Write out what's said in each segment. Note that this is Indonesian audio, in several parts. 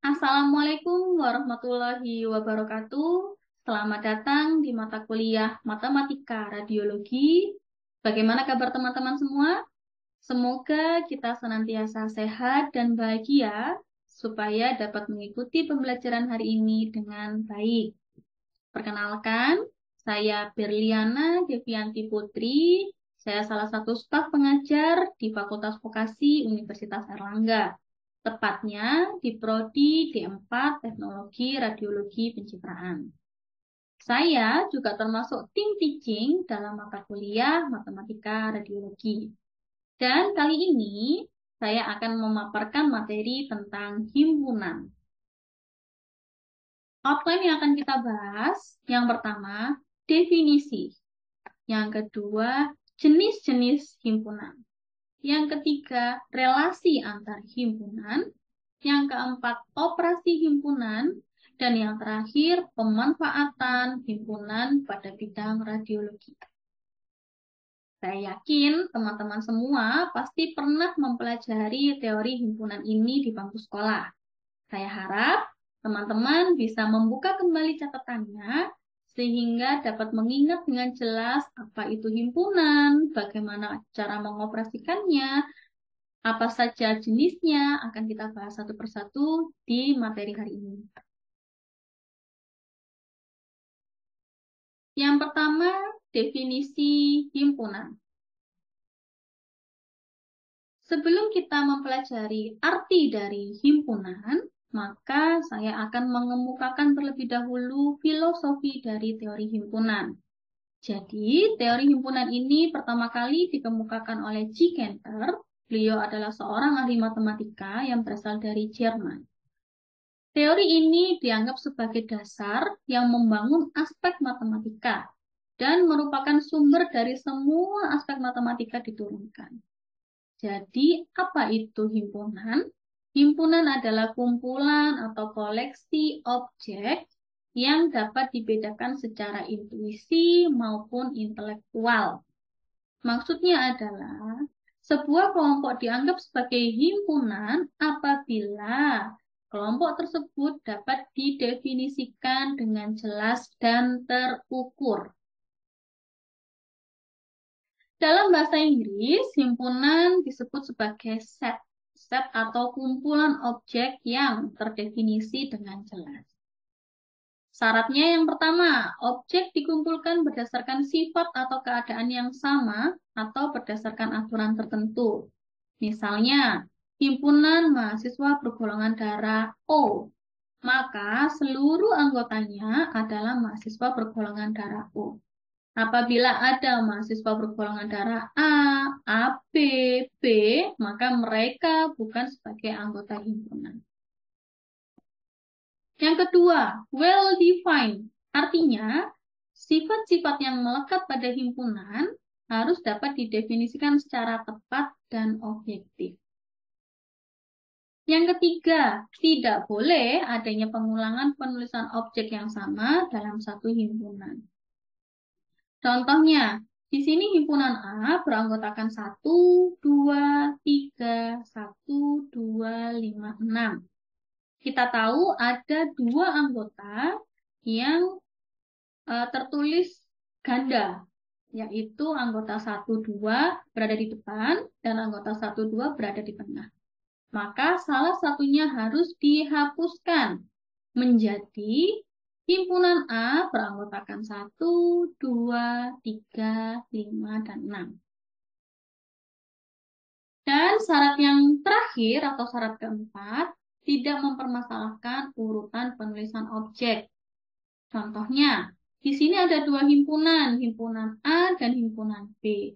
Assalamualaikum warahmatullahi wabarakatuh. Selamat datang di mata kuliah Matematika Radiologi. Bagaimana kabar teman-teman semua? Semoga kita senantiasa sehat dan bahagia supaya dapat mengikuti pembelajaran hari ini dengan baik. Perkenalkan, saya Berliana Devianti Putri. Saya salah satu staf pengajar di Fakultas Vokasi Universitas Airlangga. Tepatnya di Prodi D4 Teknologi Radiologi Pencitraan. Saya juga termasuk tim teaching dalam mata kuliah Matematika Radiologi. Dan kali ini saya akan memaparkan materi tentang himpunan. Outline yang akan kita bahas, yang pertama, definisi. Yang kedua, jenis-jenis himpunan. Yang ketiga, relasi antar himpunan. Yang keempat, operasi himpunan. Dan yang terakhir, pemanfaatan himpunan pada bidang radiologi. Saya yakin teman-teman semua pasti pernah mempelajari teori himpunan ini di bangku sekolah. Saya harap teman-teman bisa membuka kembali catatannya sehingga dapat mengingat dengan jelas apa itu himpunan, bagaimana cara mengoperasikannya, apa saja jenisnya, akan kita bahas satu persatu di materi hari ini. Yang pertama, definisi himpunan. Sebelum kita mempelajari arti dari himpunan, maka saya akan mengemukakan terlebih dahulu filosofi dari teori himpunan. Jadi, teori himpunan ini pertama kali dikemukakan oleh G. Cantor. Beliau adalah seorang ahli matematika yang berasal dari Jerman. Teori ini dianggap sebagai dasar yang membangun aspek matematika dan merupakan sumber dari semua aspek matematika diturunkan. Jadi, apa itu himpunan? Himpunan adalah kumpulan atau koleksi objek yang dapat dibedakan secara intuisi maupun intelektual. Maksudnya adalah, sebuah kelompok dianggap sebagai himpunan apabila kelompok tersebut dapat didefinisikan dengan jelas dan terukur. Dalam bahasa Inggris, himpunan disebut sebagai set. Set atau kumpulan objek yang terdefinisi dengan jelas. Syaratnya yang pertama, objek dikumpulkan berdasarkan sifat atau keadaan yang sama atau berdasarkan aturan tertentu. Misalnya, himpunan mahasiswa bergolongan darah O, maka seluruh anggotanya adalah mahasiswa bergolongan darah O. Apabila ada mahasiswa bergolongan darah A, AB, B, maka mereka bukan sebagai anggota himpunan. Yang kedua, well-defined. Artinya, sifat-sifat yang melekat pada himpunan harus dapat didefinisikan secara tepat dan objektif. Yang ketiga, tidak boleh adanya pengulangan penulisan objek yang sama dalam satu himpunan. Contohnya, di sini himpunan A beranggotakan 1, 2, 3, 1, 2, 5, 6. Kita tahu ada 2 anggota yang tertulis ganda, yaitu anggota 1, 2 berada di depan dan anggota 1, 2 berada di tengah. Maka salah satunya harus dihapuskan menjadi himpunan A beranggotakan 1, 2, 3, 5, dan 6. Dan syarat yang terakhir atau syarat keempat, tidak mempermasalahkan urutan penulisan objek. Contohnya, di sini ada 2 himpunan, himpunan A dan himpunan B.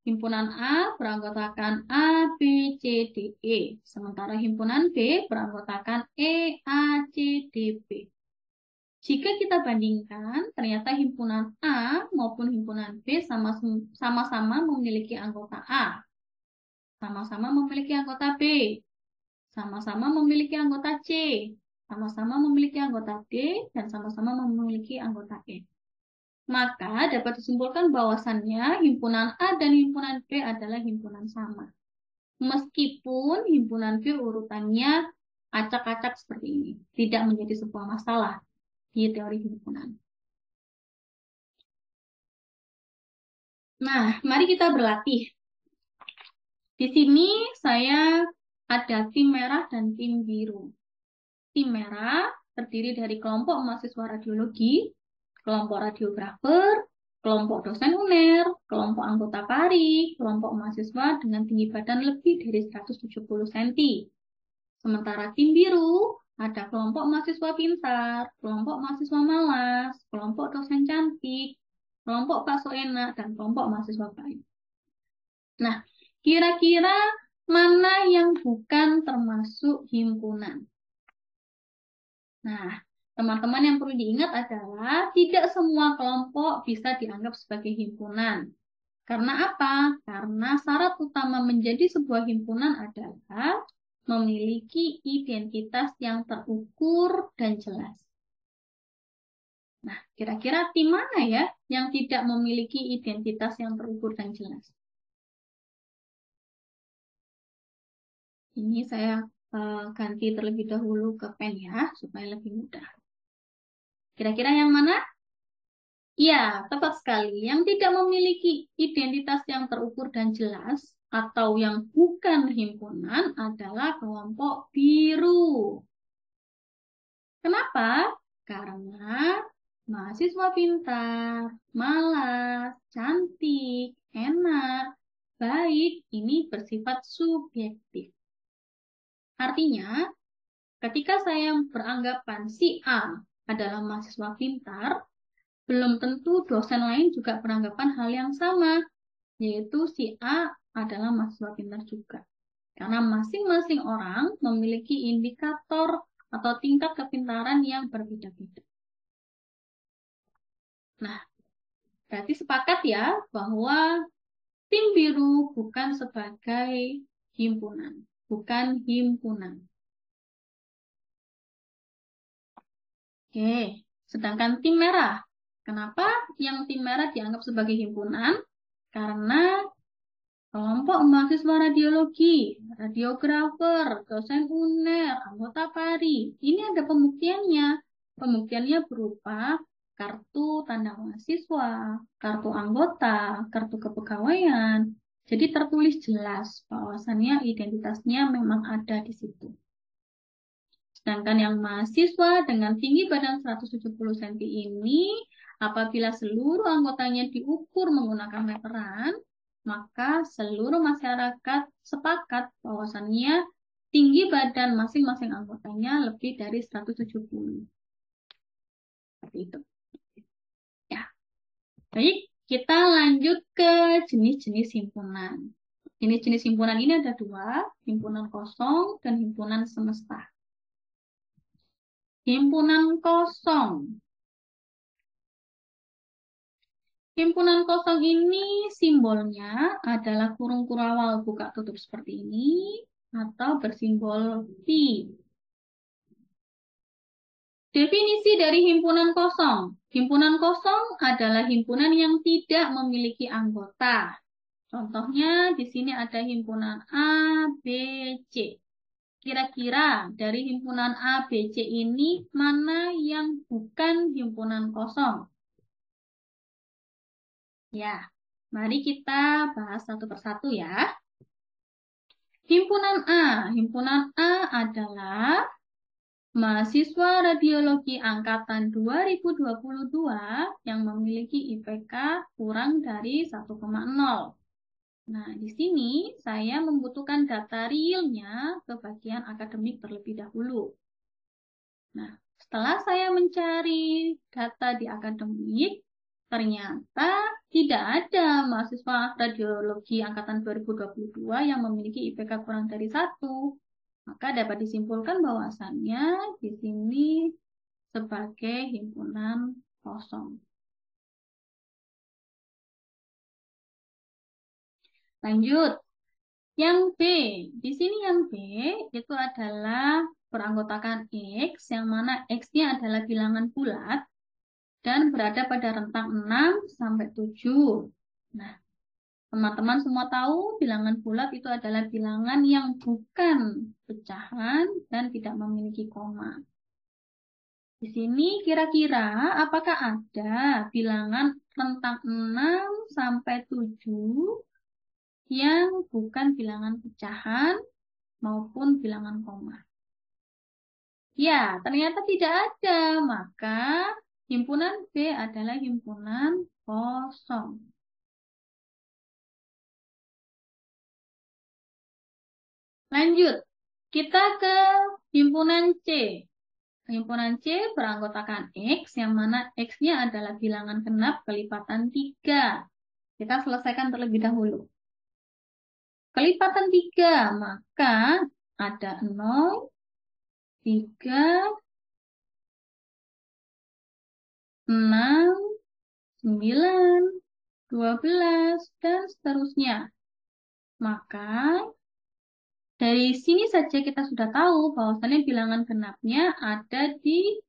Himpunan A beranggotakan A, B, C, D, E. Sementara himpunan B beranggotakan E, A, C, D, B. Jika kita bandingkan, ternyata himpunan A maupun himpunan B sama-sama memiliki anggota A, sama-sama memiliki anggota B, sama-sama memiliki anggota C, sama-sama memiliki anggota D, dan sama-sama memiliki anggota E. Maka dapat disimpulkan bahwasannya himpunan A dan himpunan B adalah himpunan sama. Meskipun himpunan B urutannya acak-acak seperti ini. Tidak menjadi sebuah masalah di teori himpunan. Nah, mari kita berlatih. Di sini saya ada tim merah dan tim biru. Tim merah terdiri dari kelompok mahasiswa radiologi, kelompok radiografer, kelompok dosen UNER, kelompok anggota PARI, kelompok mahasiswa dengan tinggi badan lebih dari 170 cm. Sementara tim biru ada kelompok mahasiswa pintar, kelompok mahasiswa malas, kelompok dosen cantik, kelompok bakso enak, dan kelompok mahasiswa baik. Nah, kira-kira mana yang bukan termasuk himpunan? Nah, teman-teman yang perlu diingat adalah tidak semua kelompok bisa dianggap sebagai himpunan. Karena apa? Karena syarat utama menjadi sebuah himpunan adalah memiliki identitas yang terukur dan jelas. Nah, kira-kira tim mana ya yang tidak memiliki identitas yang terukur dan jelas? Ini saya ganti terlebih dahulu ke pen ya, supaya lebih mudah. Kira-kira yang mana? Ya, tepat sekali. Yang tidak memiliki identitas yang terukur dan jelas atau yang bukan himpunan adalah kelompok biru. Kenapa? Karena mahasiswa pintar, malas, cantik, enak, baik ini bersifat subjektif. Artinya, ketika saya beranggapan si A adalah mahasiswa pintar, belum tentu dosen lain juga beranggapan hal yang sama, yaitu si A adalah mahasiswa pintar juga. Karena masing-masing orang memiliki indikator atau tingkat kepintaran yang berbeda-beda. Nah, berarti sepakat ya bahwa tim biru bukan sebagai himpunan, bukan himpunan. Oke, sedangkan tim merah. Kenapa yang tim merah dianggap sebagai himpunan? Karena kelompok mahasiswa radiologi, radiografer, dosen UNER, anggota PARI. Ini ada pembuktiannya. Pembuktiannya berupa kartu tanda mahasiswa, kartu anggota, kartu kepegawaian. Jadi tertulis jelas bahwasannya identitasnya memang ada di situ. Sedangkan yang mahasiswa dengan tinggi badan 170 cm ini, apabila seluruh anggotanya diukur menggunakan meteran, maka seluruh masyarakat sepakat bahwasannya tinggi badan masing-masing anggotanya lebih dari 170. Seperti itu. Ya. Baik, kita lanjut ke jenis-jenis himpunan. Jenis-jenis himpunan ini ada dua, himpunan kosong dan himpunan semesta. Himpunan kosong. Himpunan kosong ini simbolnya adalah kurung kurawal buka tutup seperti ini atau bersimbol pi. Definisi dari himpunan kosong. Himpunan kosong adalah himpunan yang tidak memiliki anggota. Contohnya di sini ada himpunan A, B, C. Kira-kira dari himpunan A, B, C ini mana yang bukan himpunan kosong? Ya, mari kita bahas satu persatu ya. Himpunan A. Himpunan A adalah mahasiswa radiologi angkatan 2022 yang memiliki IPK kurang dari 1,0. Nah, di sini saya membutuhkan data realnya ke bagian akademik terlebih dahulu. Nah, setelah saya mencari data di akademik, ternyata tidak ada mahasiswa radiologi angkatan 2022 yang memiliki IPK kurang dari 1. Maka dapat disimpulkan bahwasannya di sini sebagai himpunan kosong. Lanjut. Yang B, di sini yang B itu adalah beranggotakan X, yang mana X-nya adalah bilangan bulat dan berada pada rentang 6 sampai 7. Nah, Teman-teman semua tahu bilangan bulat itu adalah bilangan yang bukan pecahan dan tidak memiliki koma. Di sini kira-kira apakah ada bilangan rentang 6 sampai 7 yang bukan bilangan pecahan maupun bilangan koma? Ya, ternyata tidak ada. Maka himpunan B adalah himpunan kosong. Lanjut, kita ke himpunan C. Himpunan C beranggotakan X, yang mana X-nya adalah bilangan genap kelipatan 3. Kita selesaikan terlebih dahulu. Kelipatan 3, maka ada 0, 3, 6, 9, 12, dan seterusnya. Maka dari sini saja kita sudah tahu bahwasannya bilangan genapnya ada di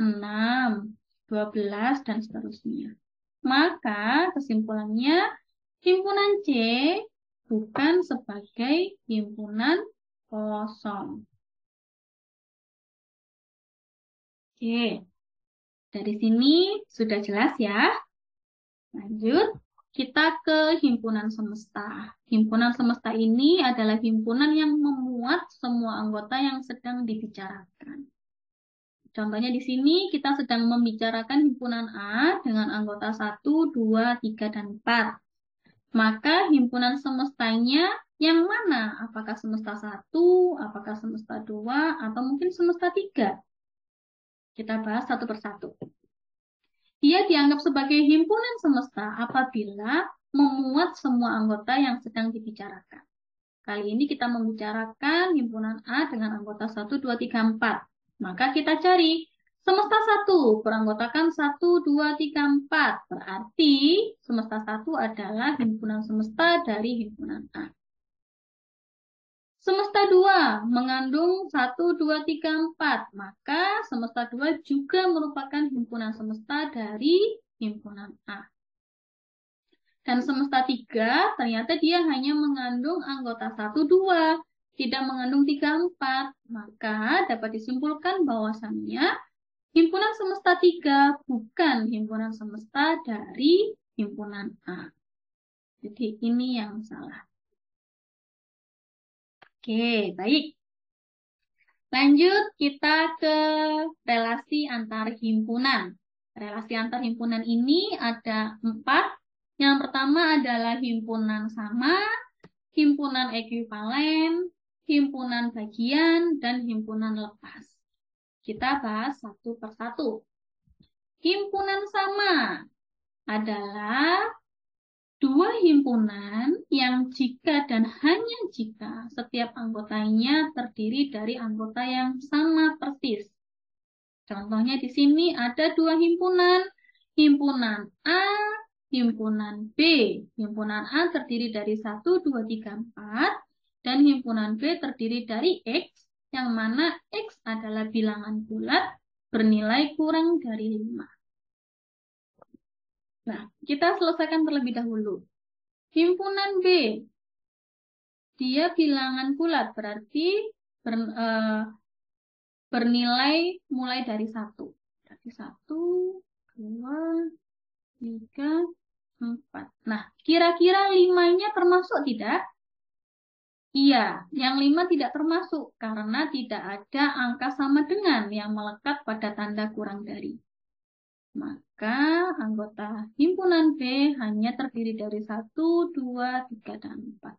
6, 12, dan seterusnya. Maka kesimpulannya himpunan C bukan sebagai himpunan kosong. Oke, dari sini sudah jelas ya. Lanjut, kita ke himpunan semesta. Himpunan semesta ini adalah himpunan yang memuat semua anggota yang sedang dibicarakan. Contohnya di sini kita sedang membicarakan himpunan A dengan anggota 1, 2, 3, dan 4. Maka himpunan semestanya yang mana? Apakah semesta 1, apakah semesta 2, atau mungkin semesta 3? Kita bahas satu persatu. Dia dianggap sebagai himpunan semesta apabila memuat semua anggota yang sedang dibicarakan. Kali ini kita membicarakan himpunan A dengan anggota 1, 2, 3, 4. Maka kita cari semesta 1 beranggotakan 1, 2, 3, 4. Berarti semesta 1 adalah himpunan semesta dari himpunan A. Semesta 2 mengandung 1, 2, 3, 4. Maka semesta 2 juga merupakan himpunan semesta dari himpunan A. Dan semesta 3 ternyata dia hanya mengandung anggota 1, 2. Tidak mengandung 3, 4. Maka dapat disimpulkan bahwasannya himpunan semesta 3 bukan himpunan semesta dari himpunan A. Jadi ini yang salah. Oke, baik. Lanjut kita ke relasi antar himpunan. Relasi antar himpunan ini ada 4. Yang pertama adalah himpunan sama, himpunan ekuivalen, himpunan bagian, dan himpunan lepas. Kita bahas satu persatu. Himpunan sama adalah dua himpunan yang jika dan hanya jika setiap anggotanya terdiri dari anggota yang sama persis. Contohnya di sini ada dua himpunan, himpunan A, himpunan B. Himpunan A terdiri dari 1, 2, 3, 4, dan himpunan B terdiri dari X, yang mana X adalah bilangan bulat bernilai kurang dari 5. Nah, kita selesaikan terlebih dahulu. Himpunan B, dia bilangan bulat, berarti bernilai mulai dari 1. Berarti 1, 2, 3, 4. Nah, kira-kira 5-nya termasuk tidak? Iya, yang 5 tidak termasuk karena tidak ada angka sama dengan yang melekat pada tanda kurang dari. Maka anggota himpunan B hanya terdiri dari 1, 2, 3, dan 4.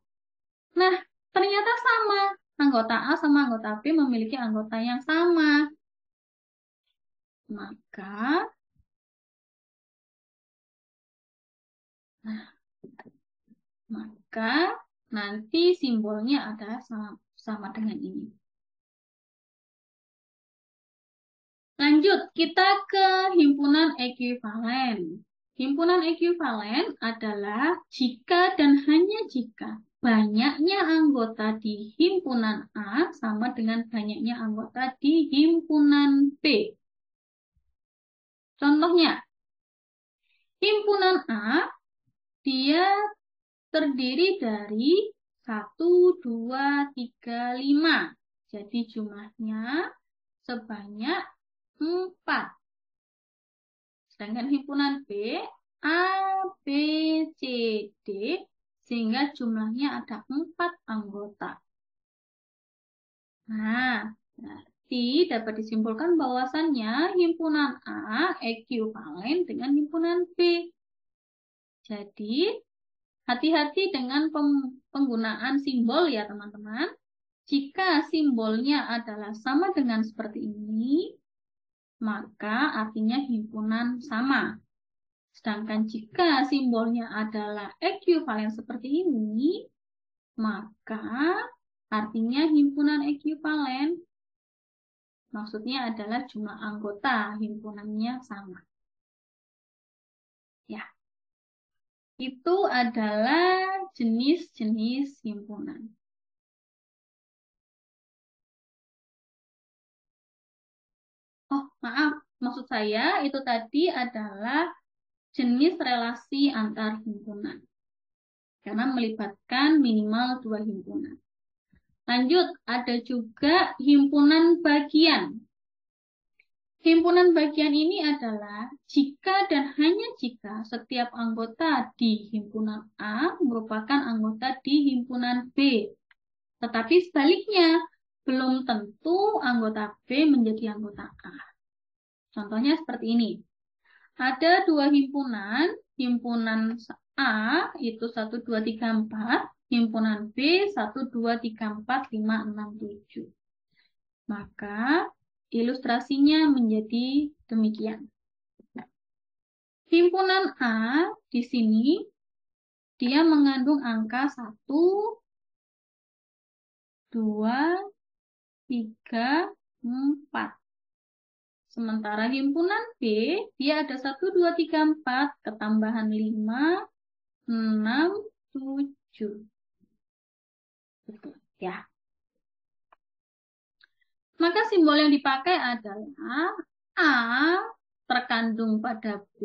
Nah, ternyata sama. Anggota A sama anggota B memiliki anggota yang sama. Maka, nanti simbolnya adalah sama dengan ini. Lanjut, kita ke himpunan ekuivalen. Himpunan ekuivalen adalah jika dan hanya jika banyaknya anggota di himpunan A sama dengan banyaknya anggota di himpunan B. Contohnya, himpunan A, dia terdiri dari 1, 2, 3, 5. Jadi jumlahnya sebanyak 4. Sedangkan himpunan B, A, B, C, D, sehingga jumlahnya ada 4 anggota. Nah, berarti dapat disimpulkan bahwasannya himpunan A ekuivalen dengan himpunan B. Jadi, hati-hati dengan penggunaan simbol ya teman-teman. Jika simbolnya adalah sama dengan seperti ini, maka artinya himpunan sama. Sedangkan jika simbolnya adalah ekuivalen seperti ini, maka artinya himpunan ekuivalen. Maksudnya adalah jumlah anggota himpunannya sama. Ya, itu adalah jenis-jenis himpunan. Oh, maaf. Maksud saya itu tadi adalah jenis relasi antar himpunan. Karena melibatkan minimal 2 himpunan. Lanjut, ada juga himpunan bagian. Himpunan bagian ini adalah jika dan hanya jika setiap anggota di himpunan A merupakan anggota di himpunan B. Tetapi sebaliknya, belum tentu anggota B menjadi anggota A. Contohnya seperti ini. Ada 2 himpunan, himpunan A itu 1, 2, 3, 4, himpunan B 1, 2, 3, 4, 5, 6, 7. Maka ilustrasinya menjadi demikian. Himpunan A di sini dia mengandung angka 1, 2, 3, 4. Sementara himpunan B dia ada 1, 2, 3, 4 ketambahan 5, 6, 7. Betul ya. Maka simbol yang dipakai adalah A terkandung pada B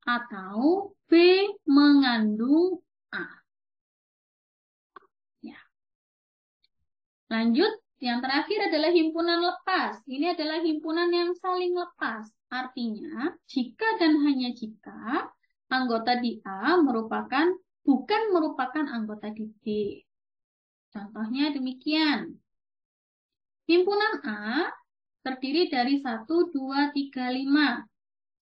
atau B mengandung A. Ya. Lanjut, yang terakhir adalah himpunan lepas. Ini adalah himpunan yang saling lepas. Artinya, jika dan hanya jika anggota di A bukan merupakan anggota di B. Contohnya demikian. Himpunan A terdiri dari 1, 2, 3, 5.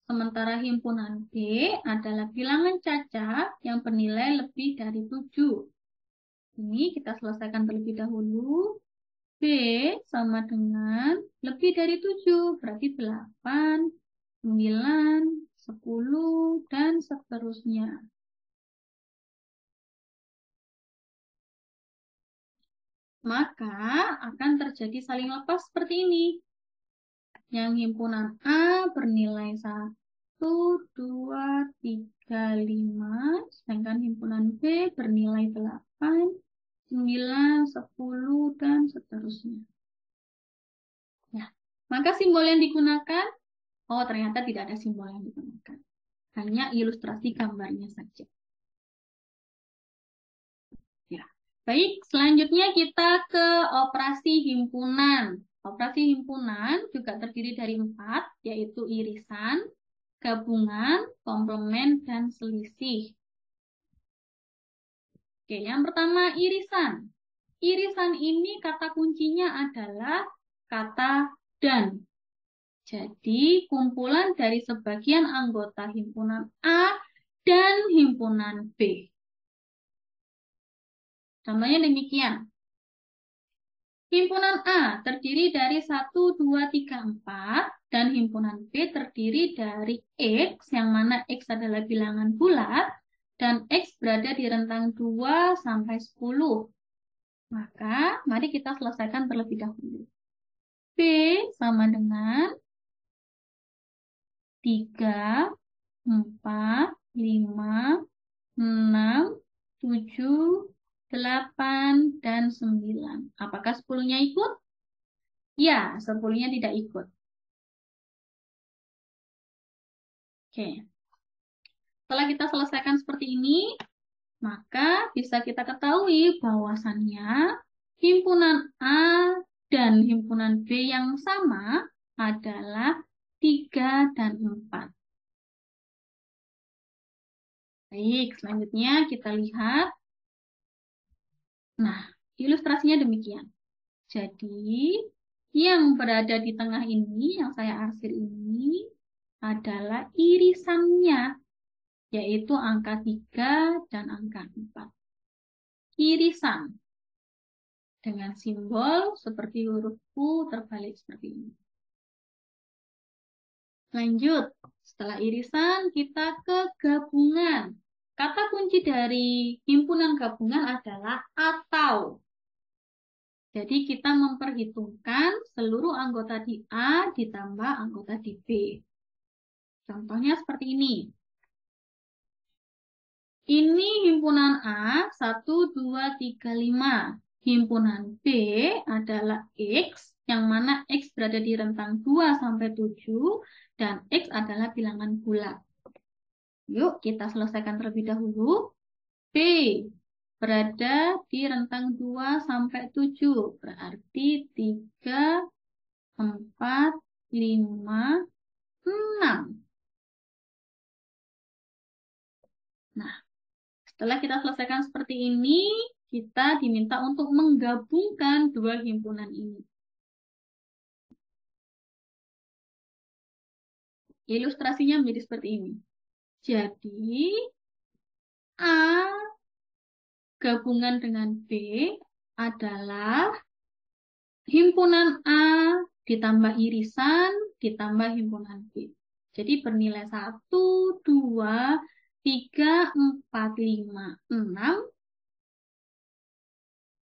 Sementara himpunan B adalah bilangan cacat yang bernilai lebih dari 7. Ini kita selesaikan terlebih dahulu. B sama dengan lebih dari 7, berarti 8, 9, 10, dan seterusnya. Maka akan terjadi saling lepas seperti ini. Yang himpunan A bernilai 1, 2, 3, 5, sedangkan himpunan B bernilai 8, 9, 10, dan seterusnya. Ya. Maka simbol yang digunakan, oh ternyata tidak ada simbol yang digunakan. Hanya ilustrasi gambarnya saja. Ya. Baik, selanjutnya kita ke operasi himpunan. Operasi himpunan juga terdiri dari 4, yaitu irisan, gabungan, komplement, dan selisih. Oke, yang pertama irisan. Irisan ini kata kuncinya adalah kata dan. Jadi, kumpulan dari sebagian anggota himpunan A dan himpunan B. Contohnya demikian. Himpunan A terdiri dari 1, 2, 3, 4, dan himpunan B terdiri dari X, yang mana X adalah bilangan bulat, dan X berada di rentang 2 sampai 10. Maka, mari kita selesaikan terlebih dahulu. B sama dengan 3, 4, 5, 6, 7, 8, dan 9. Apakah 10-nya ikut? Ya, 10-nya tidak ikut. Oke. Setelah kita selesaikan seperti ini, Maka bisa kita ketahui bahwasannya himpunan A dan himpunan B yang sama adalah 3 dan 4. Baik, selanjutnya kita lihat. Nah, ilustrasinya demikian. Jadi, yang berada di tengah ini, yang saya arsir ini, adalah irisannya, yaitu angka 3 dan angka 4. Irisan dengan simbol seperti huruf U terbalik seperti ini. Lanjut, setelah irisan kita ke gabungan. Kata kunci dari himpunan gabungan adalah atau. Jadi kita memperhitungkan seluruh anggota di A ditambah anggota di B. Contohnya seperti ini. Ini himpunan A 1, 2, 3, 5. Himpunan B adalah X, yang mana X berada di rentang 2 sampai 7, dan X adalah bilangan bulat. Yuk kita selesaikan terlebih dahulu. B berada di rentang 2 sampai 7, berarti 3, 4, 5, 6. Nah, setelah kita selesaikan seperti ini, kita diminta untuk menggabungkan dua himpunan ini. Ilustrasinya menjadi seperti ini. Jadi, A gabungan dengan B adalah himpunan A ditambah irisan ditambah himpunan B. Jadi bernilai 1, 2, 3, 4, 5, 6.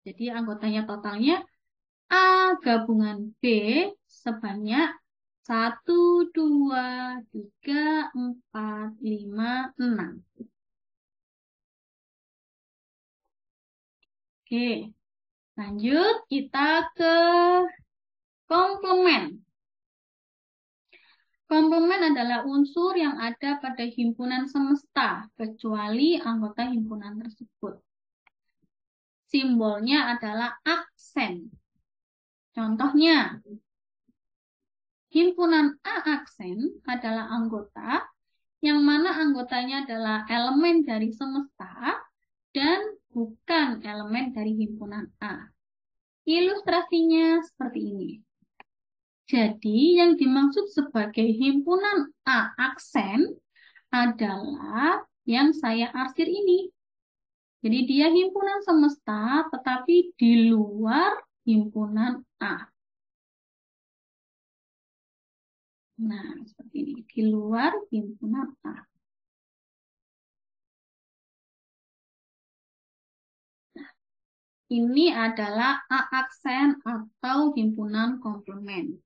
Jadi anggotanya totalnya A gabungan B sebanyak 1, 2, 3, 4, 5, 6. Oke, lanjut kita ke komplement. Komplement adalah unsur yang ada pada himpunan semesta, kecuali anggota himpunan tersebut. Simbolnya adalah aksen. Contohnya, himpunan A aksen adalah anggota yang mana anggotanya adalah elemen dari semesta dan bukan elemen dari himpunan A. Ilustrasinya seperti ini. Jadi, yang dimaksud sebagai himpunan A aksen adalah yang saya arsir ini. Jadi, dia himpunan semesta, tetapi di luar himpunan A. Nah, seperti ini. Di luar himpunan A. Nah, ini adalah A aksen atau himpunan komplement.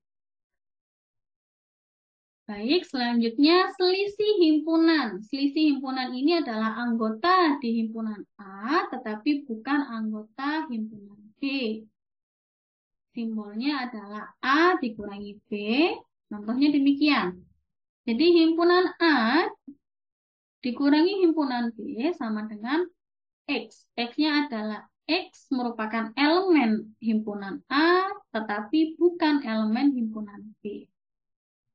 Baik, selanjutnya selisih himpunan. Selisih himpunan ini adalah anggota di himpunan A, tetapi bukan anggota himpunan B. Simbolnya adalah A dikurangi B. Contohnya demikian. Jadi himpunan A dikurangi himpunan B sama dengan X. X-nya adalah X merupakan elemen himpunan A, tetapi bukan elemen himpunan B.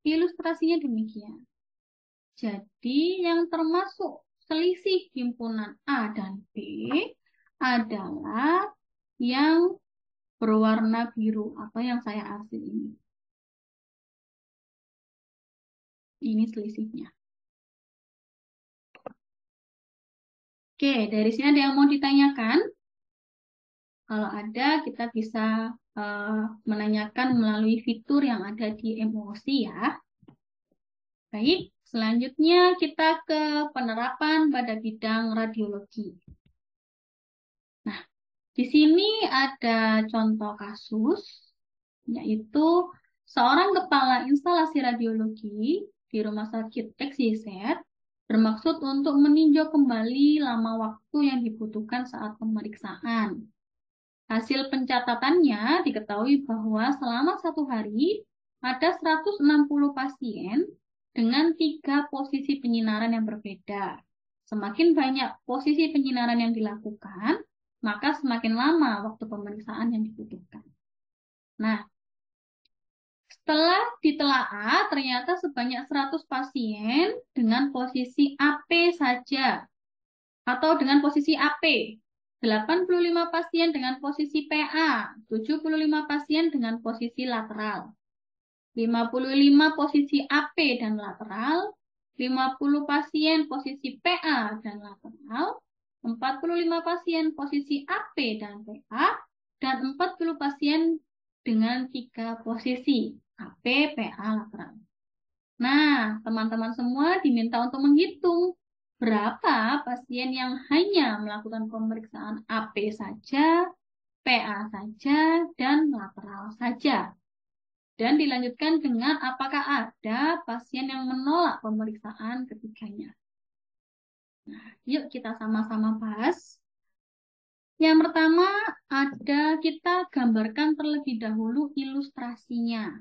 Ilustrasinya demikian. Jadi yang termasuk selisih himpunan A dan B adalah yang berwarna biru atau yang saya arsir ini. Ini selisihnya. Oke, dari sini ada yang mau ditanyakan? Kalau ada, kita bisa menanyakan melalui fitur yang ada di MOC ya. Baik, selanjutnya kita ke penerapan pada bidang radiologi. Nah, di sini ada contoh kasus, yaitu seorang kepala instalasi radiologi di Rumah Sakit XYZ bermaksud untuk meninjau kembali lama waktu yang dibutuhkan saat pemeriksaan. Hasil pencatatannya diketahui bahwa selama 1 hari ada 160 pasien dengan 3 posisi penyinaran yang berbeda. Semakin banyak posisi penyinaran yang dilakukan, maka semakin lama waktu pemeriksaan yang dibutuhkan. Nah, setelah ditelaah, ternyata sebanyak 100 pasien dengan posisi AP saja, atau dengan posisi AP, 85 pasien dengan posisi PA, 75 pasien dengan posisi lateral, 55 posisi AP dan lateral, 50 pasien posisi PA dan lateral, 45 pasien posisi AP dan PA, dan 40 pasien dengan 3 posisi AP, PA, lateral. Nah, teman-teman semua diminta untuk menghitung berapa pasien yang hanya melakukan pemeriksaan AP saja, PA saja, dan lateral saja. Dan dilanjutkan dengan apakah ada pasien yang menolak pemeriksaan ketiganya. Nah, yuk kita sama-sama bahas. Yang pertama, kita gambarkan terlebih dahulu ilustrasinya.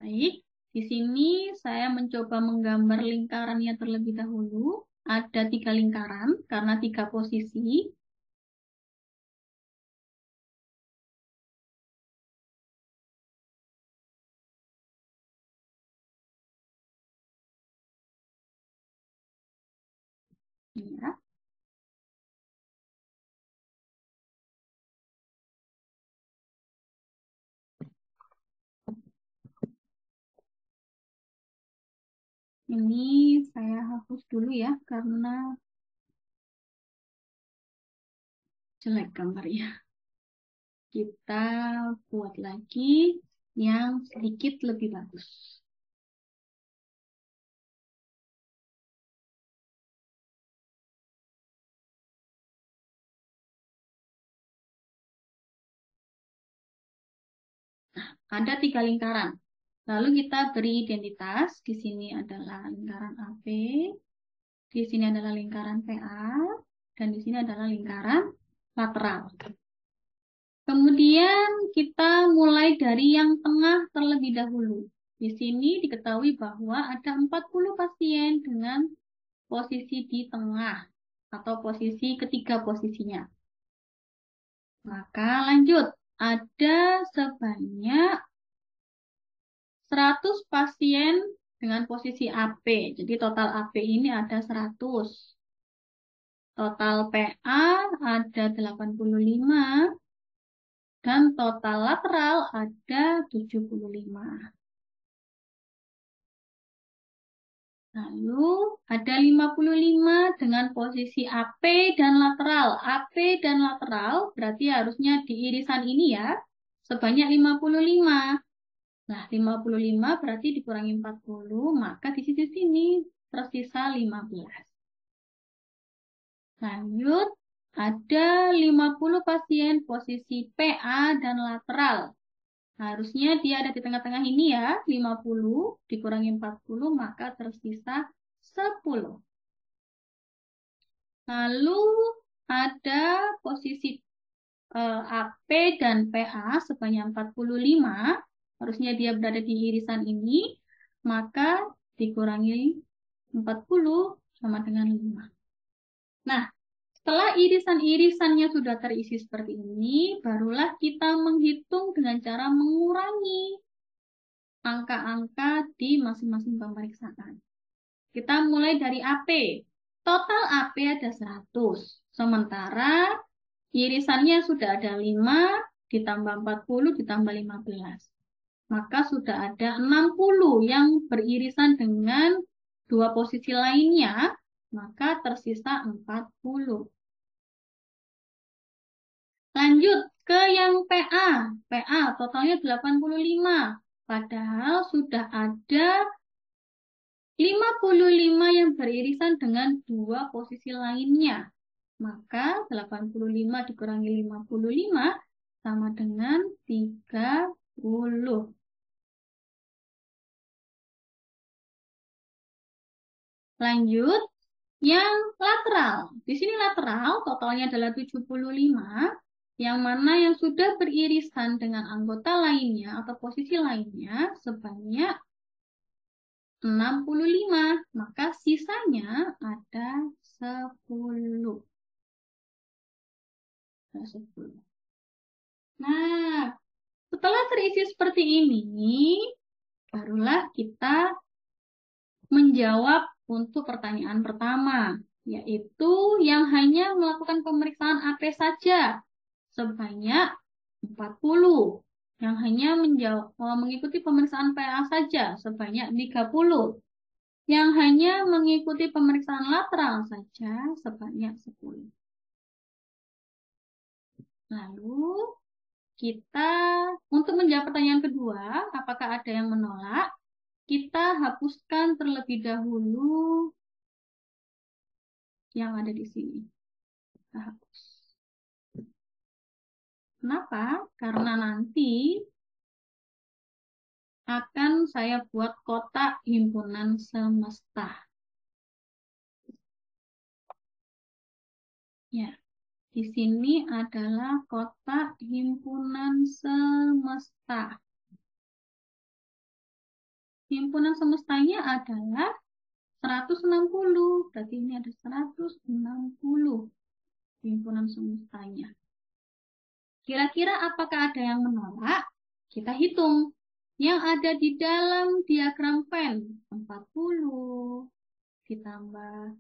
Baik, di sini saya mencoba menggambar lingkarannya terlebih dahulu. Ada 3 lingkaran karena 3 posisi. Ya. Ini saya hapus dulu ya karena jelek gambarnya. Kita buat lagi yang sedikit lebih bagus. Ada 3 lingkaran. Lalu kita beri identitas. Di sini adalah lingkaran AP, di sini adalah lingkaran PA, dan di sini adalah lingkaran lateral. Kemudian kita mulai dari yang tengah terlebih dahulu. Di sini diketahui bahwa ada 40 pasien dengan posisi di tengah atau posisi ketiga posisinya. Maka lanjut, ada sebanyak 100 pasien dengan posisi AP. Jadi total AP ini ada 100. Total PA ada 85. Dan total lateral ada 75. Lalu ada 55 dengan posisi AP dan lateral. AP dan lateral berarti harusnya di irisan ini ya, sebanyak 55. Nah, 55 berarti dikurangi 40, maka di sini tersisa 15. Lanjut, ada 50 pasien posisi PA dan lateral. Harusnya dia ada di tengah-tengah ini ya, 50 dikurangi 40, maka tersisa 10. Lalu ada posisi AP dan PA sebanyak 45, harusnya dia berada di irisan ini, maka dikurangi 40 sama dengan 5. Nah, setelah irisan-irisannya sudah terisi seperti ini, barulah kita menghitung dengan cara mengurangi angka-angka di masing-masing pemeriksaan. Kita mulai dari AP. Total AP ada 100. Sementara irisannya sudah ada 5, ditambah 40, ditambah 15. Maka sudah ada 60 yang beririsan dengan 2 posisi lainnya, maka tersisa 40. Lanjut ke yang PA. PA totalnya 85. Padahal sudah ada 55 yang beririsan dengan 2 posisi lainnya. Maka 85 dikurangi 55 sama dengan 30. Lanjut, yang lateral. Di sini lateral totalnya adalah 75, yang mana yang sudah beririsan dengan anggota lainnya atau posisi lainnya sebanyak 65. Maka sisanya ada 10. Ada 10. Nah, setelah terisi seperti ini, barulah kita menjawab untuk pertanyaan pertama, yaitu yang hanya melakukan pemeriksaan AP saja sebanyak 40, yang hanya mengikuti pemeriksaan PA saja sebanyak 30, yang hanya mengikuti pemeriksaan lateral saja sebanyak 10. Lalu kita untuk menjawab pertanyaan kedua, apakah ada yang menolak? Kita hapuskan terlebih dahulu yang ada di sini. Kita hapus. Kenapa? Karena nanti akan saya buat kotak himpunan semesta. Ya, di sini adalah kotak himpunan semesta. Himpunan semestanya adalah 160. Berarti ini ada 160 himpunan semestanya. Kira-kira apakah ada yang menolak? Kita hitung. Yang ada di dalam diagram Venn 40 ditambah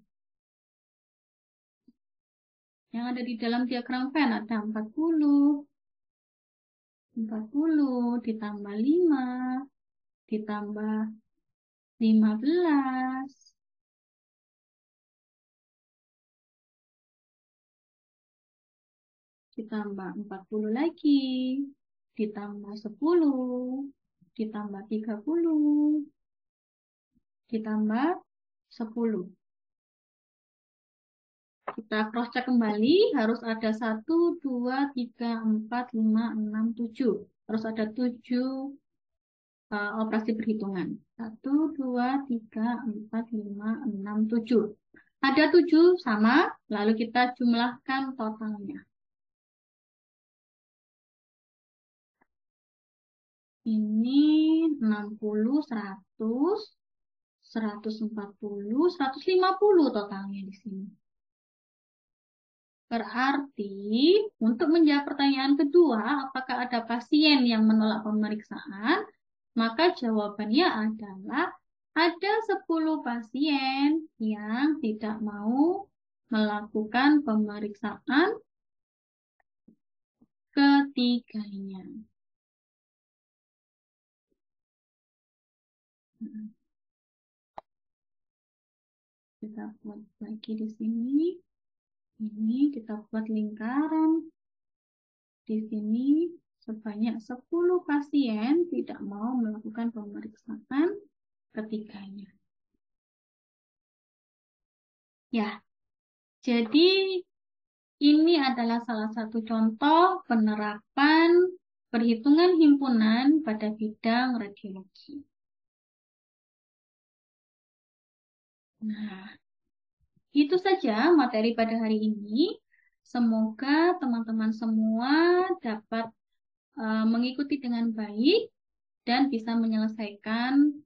yang ada di dalam diagram Venn ada 40 ditambah 5 ditambah 15 ditambah 40 lagi ditambah 10 ditambah 30 ditambah 10. Kita cross check kembali, harus ada 1, 2, 3, 4, 5, 6, 7. Harus ada 7 operasi perhitungan. 1, 2, 3, 4, 5, 6, 7. Ada 7 sama, lalu kita jumlahkan totalnya. Ini 60, 100, 140, 150 totalnya di sini. Berarti, untuk menjawab pertanyaan kedua, apakah ada pasien yang menolak pemeriksaan? Maka jawabannya adalah ada 10 pasien yang tidak mau melakukan pemeriksaan ketiganya. Kita buat lagi di sini. Ini kita buat lingkaran. Di sini sebanyak 10 pasien tidak mau melakukan pemeriksaan ketiganya. Ya, jadi ini adalah salah satu contoh penerapan perhitungan himpunan pada bidang radiologi. Nah, itu saja materi pada hari ini. Semoga teman-teman semua dapat mengikuti dengan baik dan bisa menyelesaikan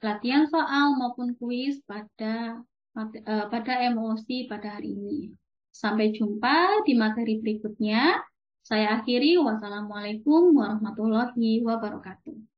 latihan soal maupun kuis pada MOC pada hari ini. Sampai jumpa di materi berikutnya. Saya akhiri. Wassalamualaikum warahmatullahi wabarakatuh.